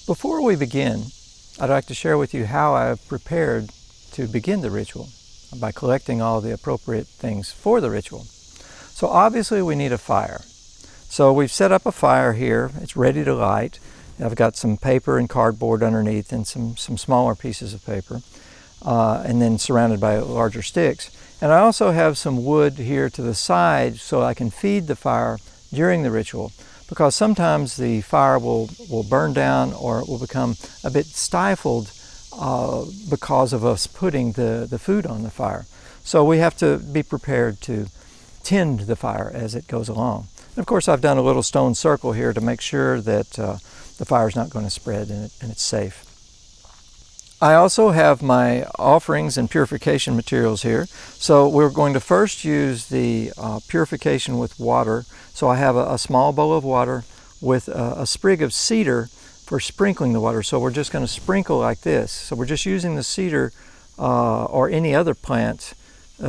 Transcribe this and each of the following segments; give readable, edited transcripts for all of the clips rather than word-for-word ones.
Before we begin, I'd like to share with you how I've prepared to begin the ritual by collecting all the appropriate things for the ritual. So obviously we need a fire. So we've set up a fire here. It's ready to light. I've got some paper and cardboard underneath and some smaller pieces of paper, and then surrounded by larger sticks. And I also have some wood here to the side so I can feed the fire during the ritual, because sometimes the fire will burn down or it will become a bit stifled because of us putting the food on the fire. So we have to be prepared to tend the fire as it goes along. And of course I've done a little stone circle here to make sure that the fire is not going to spread and it's safe. I also have my offerings and purification materials here. So we're going to first use the purification with water. So I have a small bowl of water with a sprig of cedar for sprinkling the water. So we're just going to sprinkle like this. So we're just using the cedar or any other plant.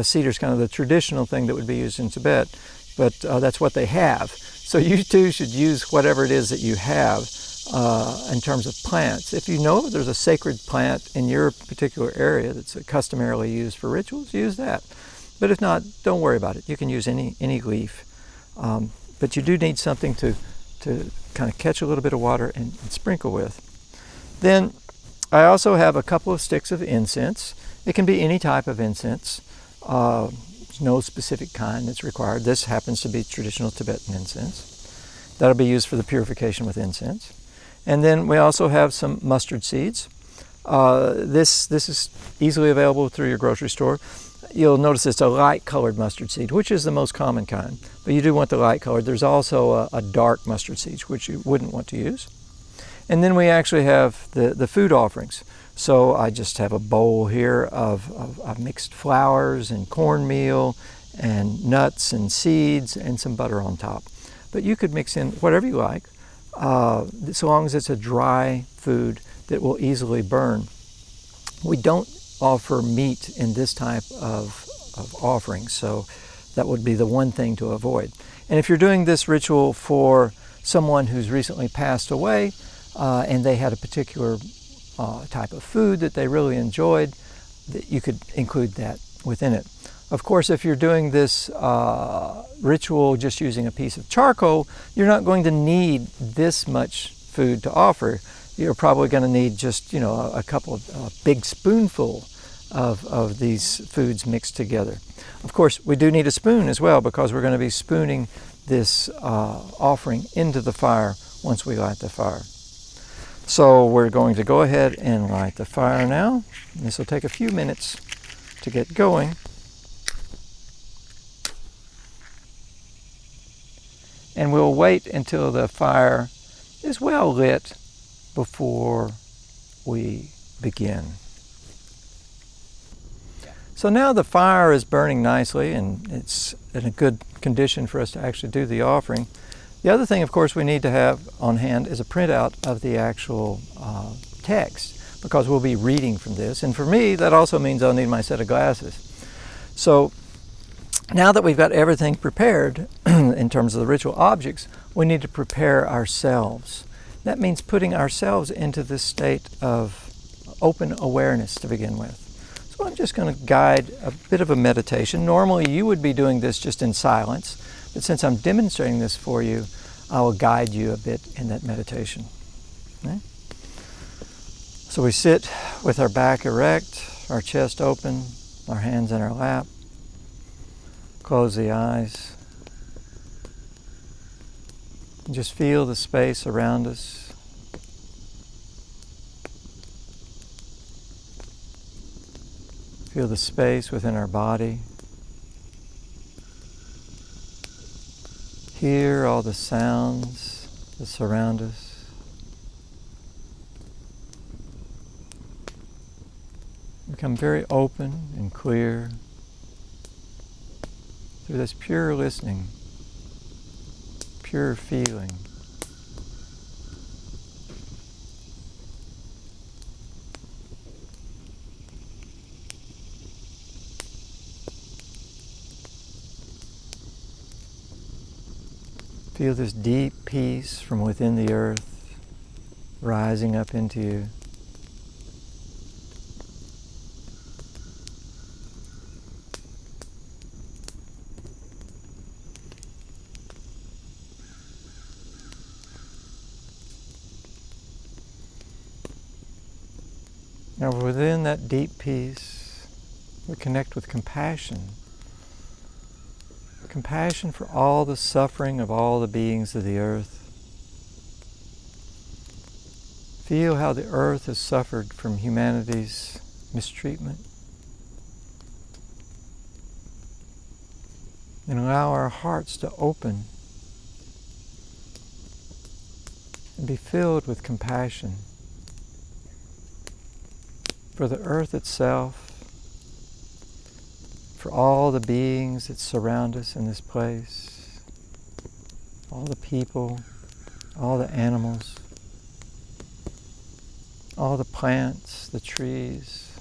Cedar is kind of the traditional thing that would be used in Tibet, but that's what they have. So you too should use whatever it is that you have in terms of plants. If you know that there's a sacred plant in your particular area that's customarily used for rituals, use that. But if not, don't worry about it. You can use any leaf. But you do need something to kind of catch a little bit of water and sprinkle with. Then I also have a couple of sticks of incense. It can be any type of incense. There's no specific kind that's required. This happens to be traditional Tibetan incense. That'll be used for the purification with incense. And then we also have some mustard seeds. This is easily available through your grocery store. You'll notice it's a light colored mustard seed, which is the most common kind. But you do want the light colored. There's also a dark mustard seed, which you wouldn't want to use. And then we actually have the food offerings. So I just have a bowl here of mixed flours and cornmeal and nuts and seeds and some butter on top. But you could mix in whatever you like, so long as it's a dry food that will easily burn. We don't offer meat in this type of offering, so that would be the one thing to avoid. And if you're doing this ritual for someone who's recently passed away and they had a particular type of food that they really enjoyed, you could include that within it. Of course, if you're doing this ritual just using a piece of charcoal, you're not going to need this much food to offer. You're probably going to need just, a couple of big spoonful of these foods mixed together. Of course, we do need a spoon as well, because we're going to be spooning this offering into the fire once we light the fire. So we're going to go ahead and light the fire now. This will take a few minutes to get going. And we'll wait until the fire is well lit before we begin. So now the fire is burning nicely and it's in a good condition for us to actually do the offering. The other thing, of course, we need to have on hand is a printout of the actual text, because we'll be reading from this. And for me, that also means I'll need my set of glasses. So now that we've got everything prepared in terms of the ritual objects, we need to prepare ourselves. That means putting ourselves into this state of open awareness to begin with. So I'm just going to guide a bit of a meditation. Normally you would be doing this just in silence, but since I'm demonstrating this for you, I will guide you a bit in that meditation. Okay? So we sit with our back erect, our chest open, our hands in our lap. Close the eyes. And just feel the space around us. Feel the space within our body. Hear all the sounds that surround us. Become very open and clear through this pure listening, pure feeling. Feel this deep peace from within the earth. rising up into you. Now within that deep peace, we connect with compassion. Compassion for all the suffering of all the beings of the earth. Feel how the earth has suffered from humanity's mistreatment. And allow our hearts to open and be filled with compassion for the earth itself, for all the beings that surround us in this place, all the people, all the animals, all the plants, the trees.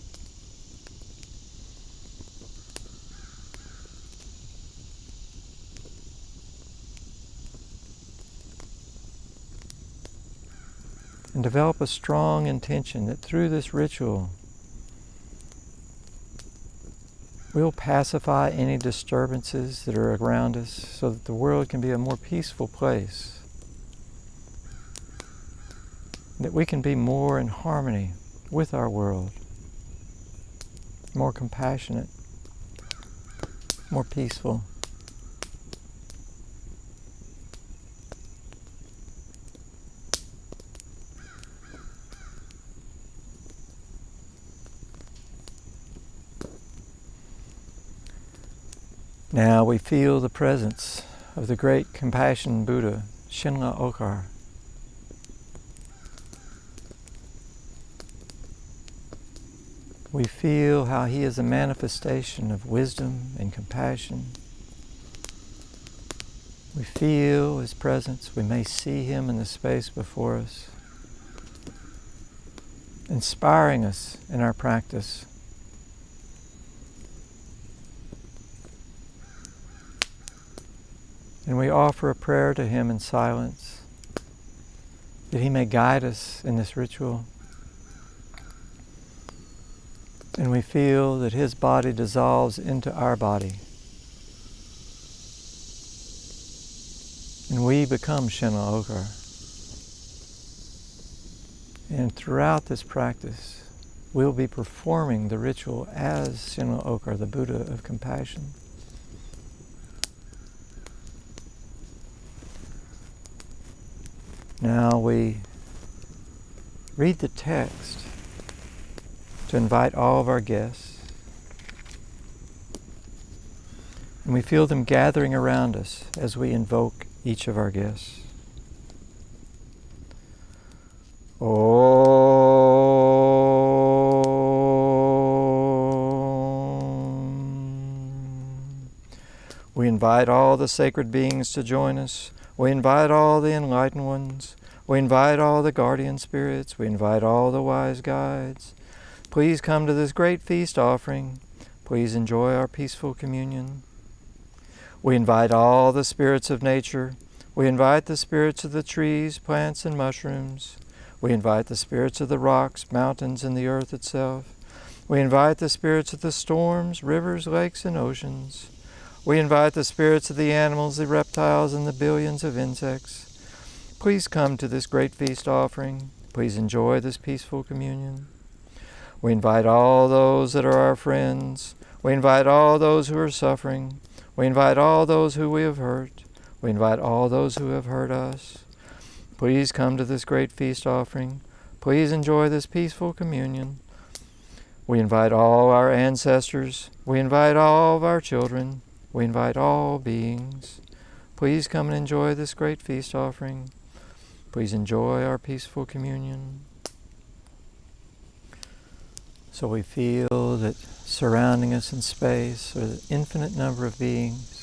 And develop a strong intention that through this ritual we'll pacify any disturbances that are around us so that the world can be a more peaceful place. That we can be more in harmony with our world, more compassionate, more peaceful. Now we feel the presence of the great compassion Buddha, Shinla Okar. We feel how he is a manifestation of wisdom and compassion. We feel his presence. We may see him in the space before us, inspiring us in our practice. And we offer a prayer to him in silence, that he may guide us in this ritual. And we feel that his body dissolves into our body. And we become Shinla Okar. And throughout this practice, we'll be performing the ritual as Shinla Okar, the Buddha of compassion. Now we read the text to invite all of our guests. And we feel them gathering around us as we invoke each of our guests. Om. We invite all the sacred beings to join us. We invite all the enlightened ones. We invite all the guardian spirits. We invite all the wise guides. Please come to this great feast offering. Please enjoy our peaceful communion. We invite all the spirits of nature. We invite the spirits of the trees, plants, and mushrooms. We invite the spirits of the rocks, mountains, and the earth itself. We invite the spirits of the storms, rivers, lakes, and oceans. We invite the spirits of the animals, the reptiles, and the billions of insects. Please come to this great feast offering. Please enjoy this peaceful communion. We invite all those that are our friends. We invite all those who are suffering. We invite all those who we have hurt. We invite all those who have hurt us. Please come to this great feast offering. Please enjoy this peaceful communion. We invite all our ancestors. We invite all of our children. We invite all beings. Please come and enjoy this great feast offering. Please enjoy our peaceful communion. So we feel that surrounding us in space are the infinite number of beings,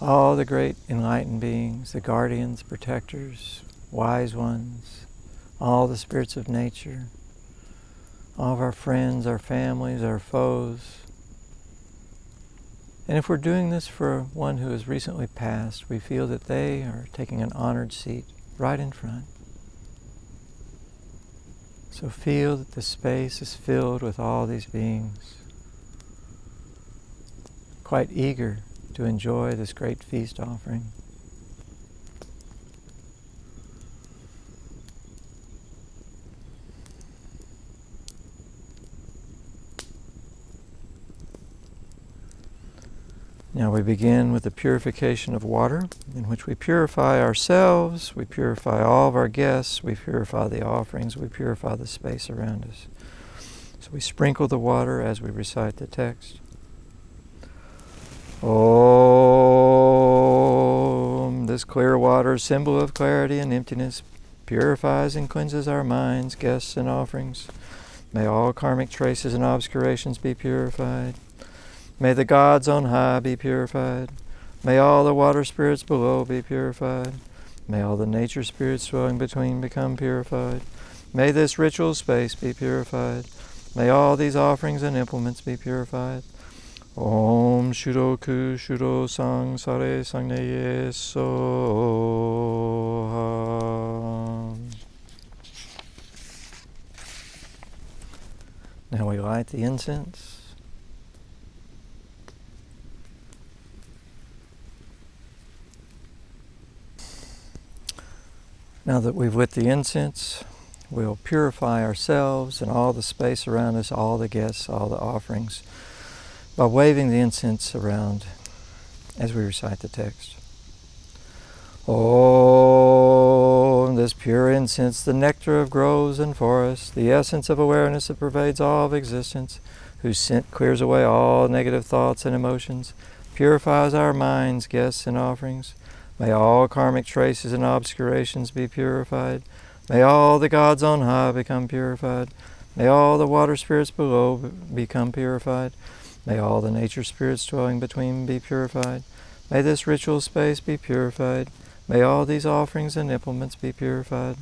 all the great enlightened beings, the guardians, protectors, wise ones, all the spirits of nature, all of our friends, our families, our foes. And if we're doing this for one who has recently passed, we feel that they are taking an honored seat right in front. So feel that the space is filled with all these beings, quite eager to enjoy this great feast offering. Now we begin with the purification of water, in which we purify ourselves, we purify all of our guests, we purify the offerings, we purify the space around us. So we sprinkle the water as we recite the text. Om, this clear water, symbol of clarity and emptiness, purifies and cleanses our minds, guests, and offerings. May all karmic traces and obscurations be purified. May the gods on high be purified. May all the water spirits below be purified. May all the nature spirits dwelling between become purified. May this ritual space be purified. May all these offerings and implements be purified. Om Shuro Ku Shuro Sang Sare Sangneye Soham. Now we light the incense. Now that we've lit the incense, we'll purify ourselves and all the space around us, all the guests, all the offerings, by waving the incense around as we recite the text. Oh, this pure incense, the nectar of groves and forests, the essence of awareness that pervades all of existence, whose scent clears away all negative thoughts and emotions, purifies our minds, guests, and offerings. May all karmic traces and obscurations be purified. May all the gods on high become purified. May all the water spirits below become purified. May all the nature spirits dwelling between be purified. May this ritual space be purified. May all these offerings and implements be purified.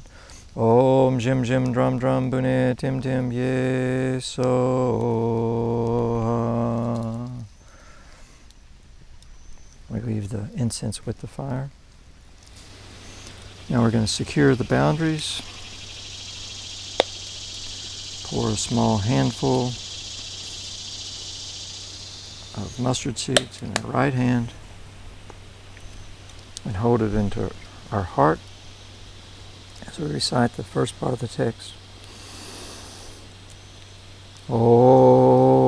Om Jim Jim Drum Drum Bune Tim Tim Ye So. We leave the incense with the fire. Now we're going to secure the boundaries. Pour a small handful of mustard seeds in our right hand and hold it into our heart as we recite the first part of the text. Om,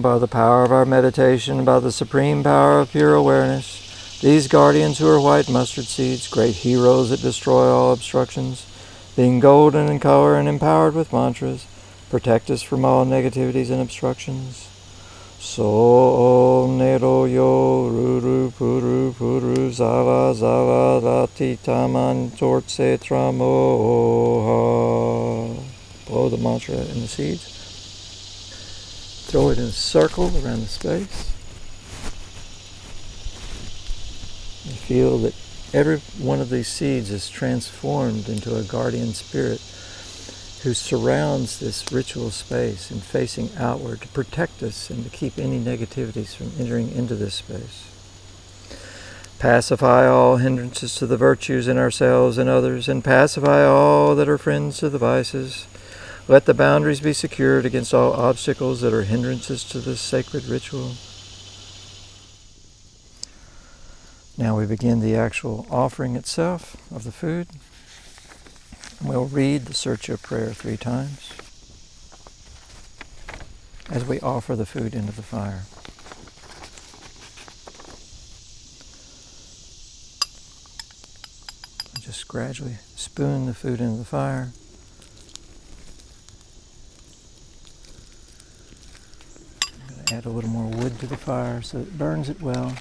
by the power of our meditation, by the supreme power of pure awareness, these guardians who are white mustard seeds, great heroes that destroy all obstructions, being golden in color and empowered with mantras, protect us from all negativities and obstructions. So nero yo ruru puru puru zava zava rati taman tortse tramoha. Blow the mantra in the seeds. Throw it in a circle around the space. You feel that every one of these seeds is transformed into a guardian spirit who surrounds this ritual space and facing outward to protect us and to keep any negativities from entering into this space. Pacify all hindrances to the virtues in ourselves and others, and pacify all that are friends to the vices. Let the boundaries be secured against all obstacles that are hindrances to this sacred ritual. Now we begin the actual offering itself of the food. We'll read the Sur Cho prayer 3 times as we offer the food into the fire. Just gradually spoon the food into the fire. I'm going to add a little more wood to the fire so it burns it well.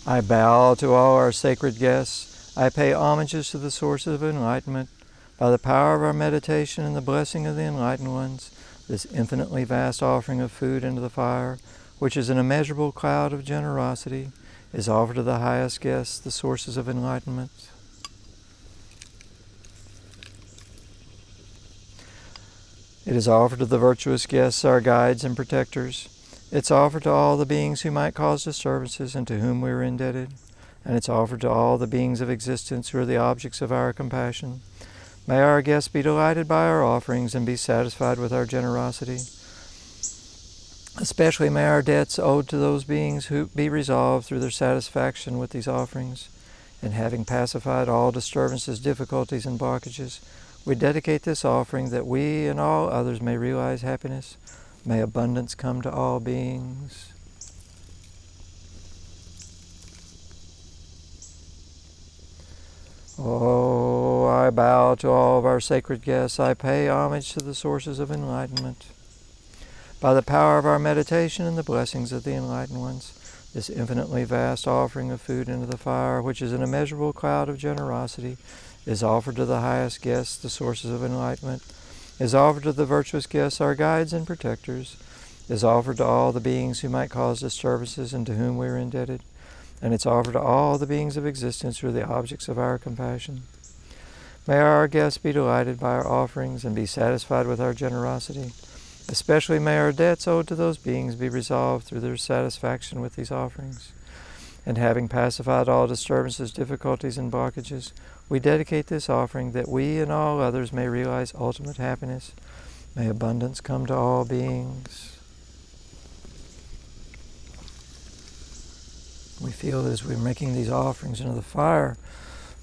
I bow to all our sacred guests. I pay homages to the sources of enlightenment. By the power of our meditation and the blessing of the enlightened ones, this infinitely vast offering of food into the fire, which is an immeasurable cloud of generosity, is offered to the highest guests, the sources of enlightenment. It is offered to the virtuous guests, our guides and protectors. It's offered to all the beings who might cause disturbances and to whom we are indebted. And it's offered to all the beings of existence who are the objects of our compassion. May our guests be delighted by our offerings and be satisfied with our generosity. Especially may our debts owed to those beings who be resolved through their satisfaction with these offerings. And having pacified all disturbances, difficulties, and blockages, we dedicate this offering that we and all others may realize happiness. May abundance come to all beings. Oh, I bow to all of our sacred guests. I pay homage to the sources of enlightenment. By the power of our meditation and the blessings of the enlightened ones, this infinitely vast offering of food into the fire, which is an immeasurable cloud of generosity, is offered to the highest guests, the sources of enlightenment, is offered to the virtuous guests, our guides and protectors, is offered to all the beings who might cause disturbances and to whom we are indebted, and it's offered to all the beings of existence who are the objects of our compassion. May our guests be delighted by our offerings and be satisfied with our generosity. Especially may our debts owed to those beings be resolved through their satisfaction with these offerings. And having pacified all disturbances, difficulties, and blockages, we dedicate this offering that we and all others may realize ultimate happiness. May abundance come to all beings. We feel as we're making these offerings into the fire,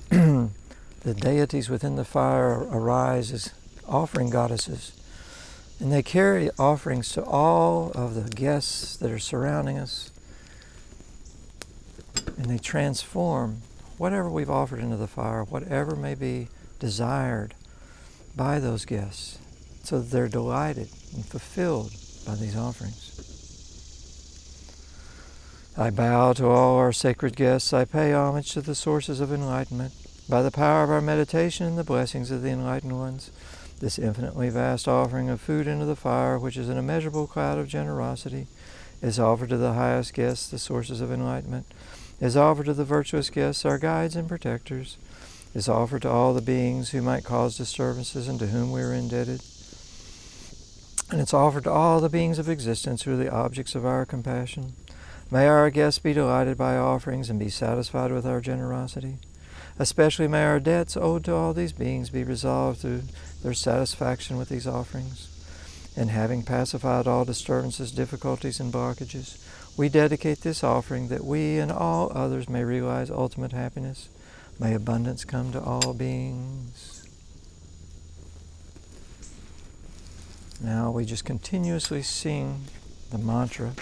the deities within the fire arise as offering goddesses. And they carry offerings to all of the guests that are surrounding us. And they transform whatever we've offered into the fire, whatever may be desired by those guests, so that they're delighted and fulfilled by these offerings. I bow to all our sacred guests. I pay homage to the sources of enlightenment. By the power of our meditation and the blessings of the enlightened ones, this infinitely vast offering of food into the fire, which is an immeasurable cloud of generosity, is offered to the highest guests, the sources of enlightenment, is offered to the virtuous guests, our guides and protectors, is offered to all the beings who might cause disturbances and to whom we are indebted, and it's offered to all the beings of existence who are the objects of our compassion. May our guests be delighted by offerings and be satisfied with our generosity. Especially may our debts owed to all these beings be resolved through their satisfaction with these offerings. And having pacified all disturbances, difficulties, and blockages, we dedicate this offering that we and all others may realize ultimate happiness. May abundance come to all beings. Now we just continuously sing the mantra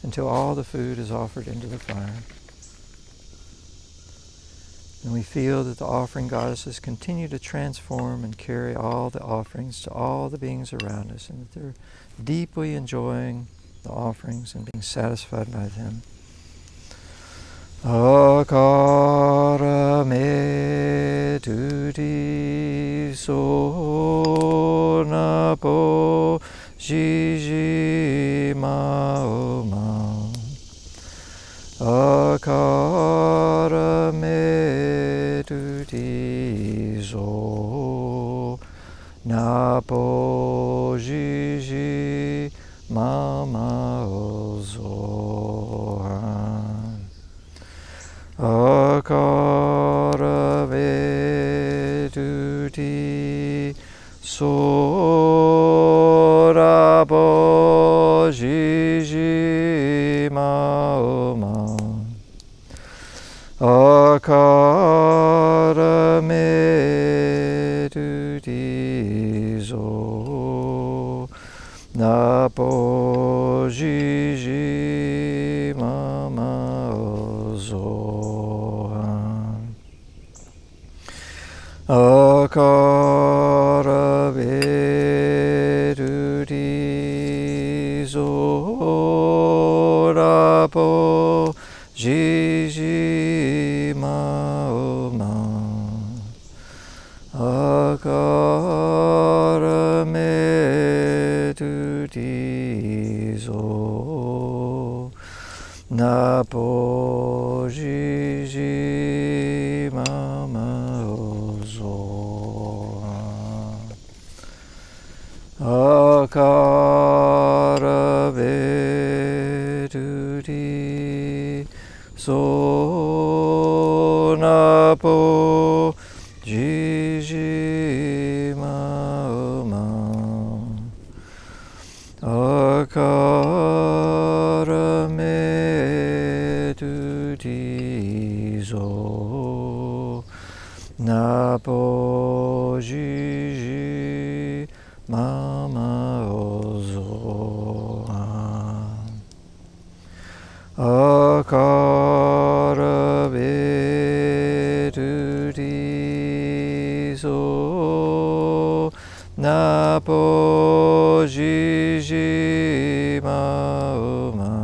until all the food is offered into the fire. And we feel that the offering goddesses continue to transform and carry all the offerings to all the beings around us, and that they're deeply enjoying the offerings and being satisfied by them. Akara me tuti so napo jiji mao ma. Akara me tuti so napo jiji mama zohan. Akara me tuti so napo jiji mama. Akara me tuti so napo jiji mama zohan. Akara me tuti so napo jiji mama. Akara me tuti so napo jiji mama zohan. Akara mama ozoan. Akara vedudi so napo jiji mauma.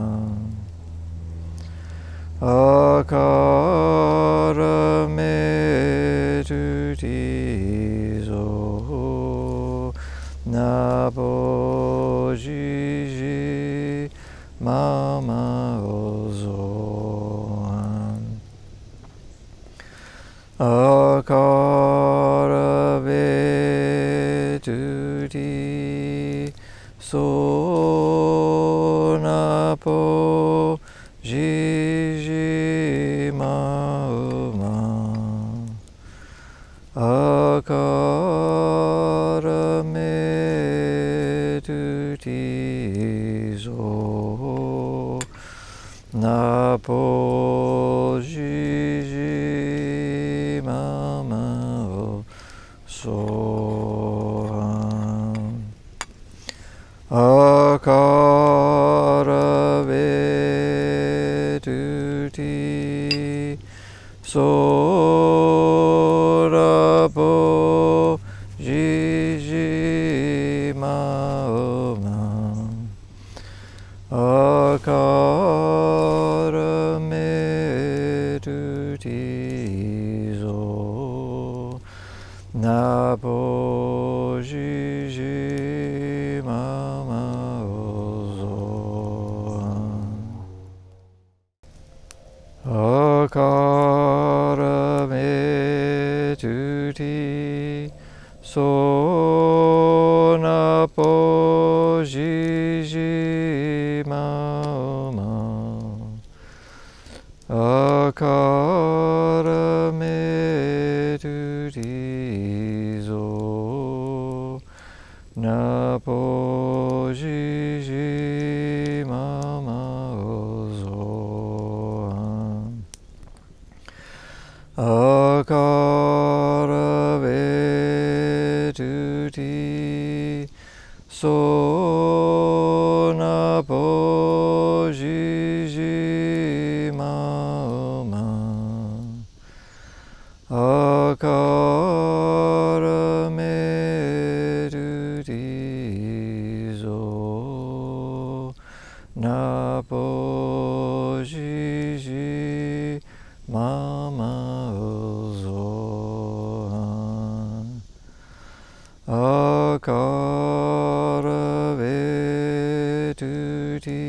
Akara medudi so napo jiji mama ozoan. Akara vedudi so napo jiji mauma. Akara medudi so napo jiji mama soham. Akara vedudi so napo jiji mama. Akara medudi so napo jiji mama ozoan. Akara medudi so napo jiji mama. Akara medudi so napo jiji mama ozoan. Akara vedudi so napo jiji mama. Akara medudi so napo jiji mama ozoan. Akara vedudi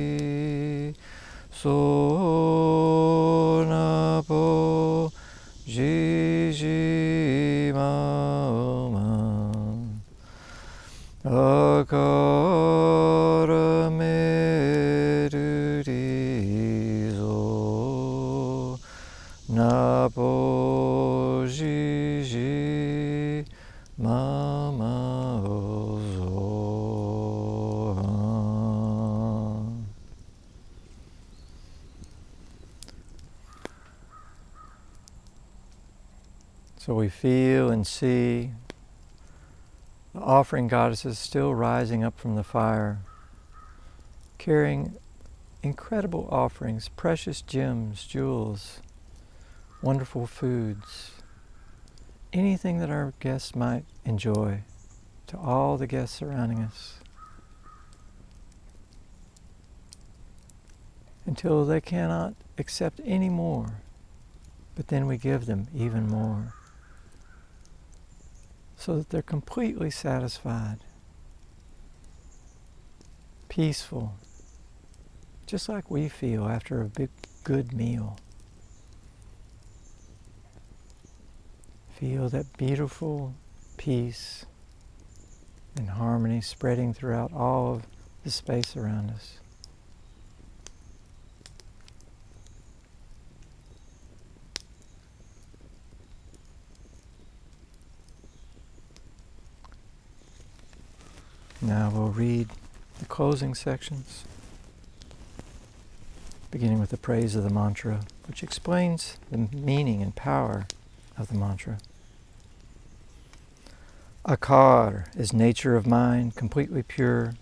so napo jiji mama. Akara medudi so napo jiji mama ozoan. So we feel and see the offering goddesses still rising up from the fire, carrying incredible offerings, precious gems, jewels, wonderful foods, anything that our guests might enjoy, to all the guests surrounding us, until they cannot accept any more, but then we give them even more, so that they're completely satisfied, peaceful, just like we feel after a big, good meal. Feel that beautiful peace and harmony spreading throughout all of the space around us. Now we'll read the closing sections, beginning with the praise of the mantra, which explains the meaning and power of the mantra. Akar is nature of mind, completely pure.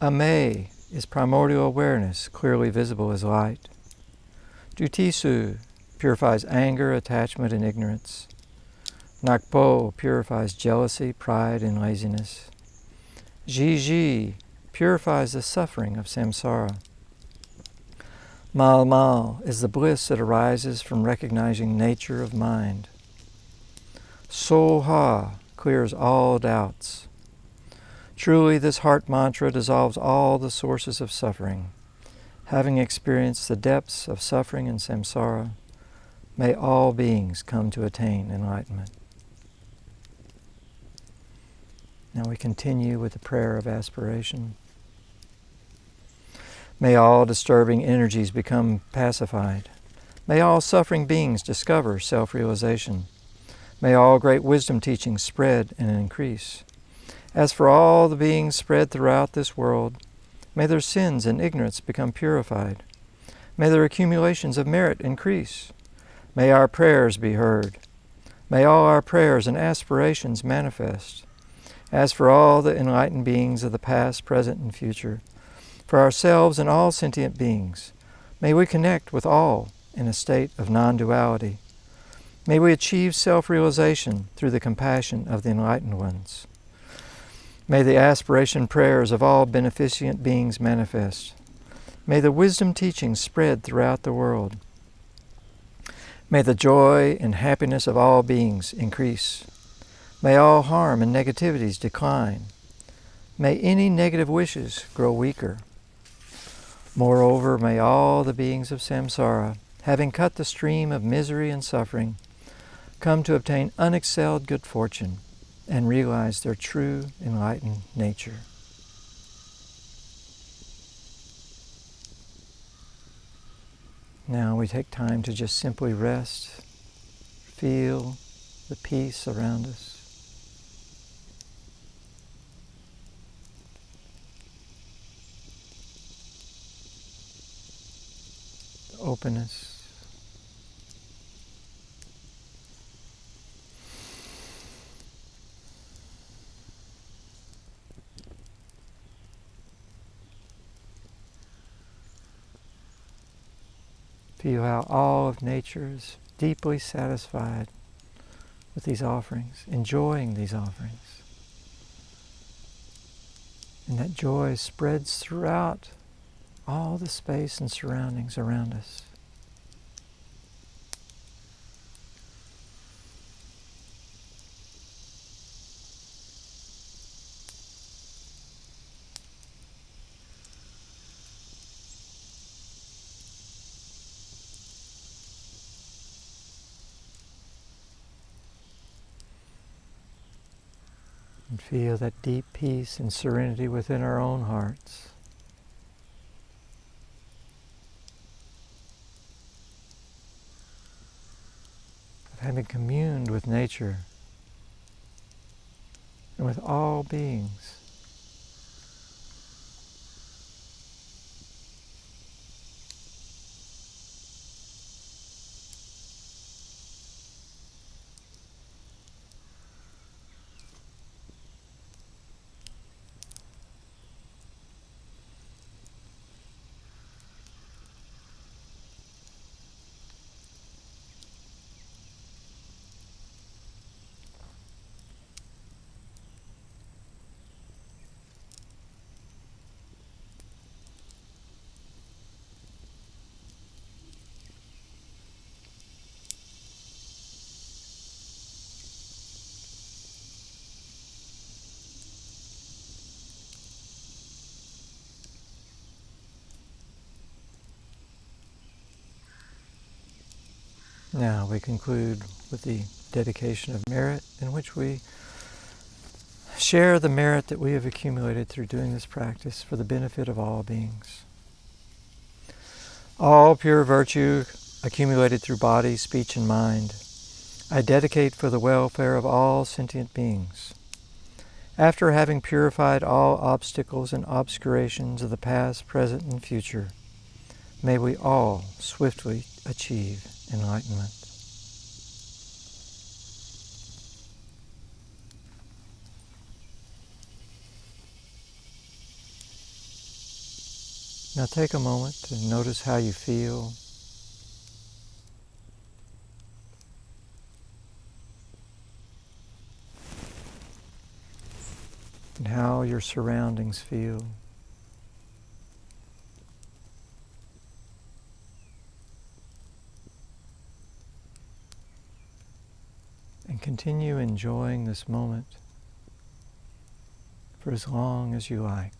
Ame is primordial awareness, clearly visible as light. Dutisu purifies anger, attachment, and ignorance. Nakpo purifies jealousy, pride, and laziness. Jiji purifies the suffering of samsara. Mal is the bliss that arises from recognizing nature of mind. Soha clears all doubts. Truly, this heart mantra dissolves all the sources of suffering. Having experienced the depths of suffering in samsara, may all beings come to attain enlightenment. Now we continue with the prayer of aspiration. May all disturbing energies become pacified. May all suffering beings discover self-realization. May all great wisdom teachings spread and increase. As for all the beings spread throughout this world, may their sins and ignorance become purified. May their accumulations of merit increase. May our prayers be heard. May all our prayers and aspirations manifest. As for all the enlightened beings of the past, present, and future, for ourselves and all sentient beings, may we connect with all in a state of non-duality. May we achieve self-realization through the compassion of the enlightened ones. May the aspiration prayers of all beneficent beings manifest. May the wisdom teachings spread throughout the world. May the joy and happiness of all beings increase. May all harm and negativities decline. May any negative wishes grow weaker. Moreover, may all the beings of samsara, having cut the stream of misery and suffering, come to obtain unexcelled good fortune and realize their true enlightened nature. Now we take time to just simply rest, feel the peace around us. The openness. Feel how all of nature is deeply satisfied with these offerings, enjoying these offerings. And that joy spreads throughout all the space and surroundings around us. And feel that deep peace and serenity within our own hearts. Of having communed with nature and with all beings. Now we conclude with the dedication of merit, in which we share the merit that we have accumulated through doing this practice for the benefit of all beings. All pure virtue accumulated through body, speech, and mind, I dedicate for the welfare of all sentient beings. After having purified all obstacles and obscurations of the past, present, and future, may we all swiftly achieve enlightenment. Now take a moment to notice how you feel. And how your surroundings feel. And continue enjoying this moment for as long as you like.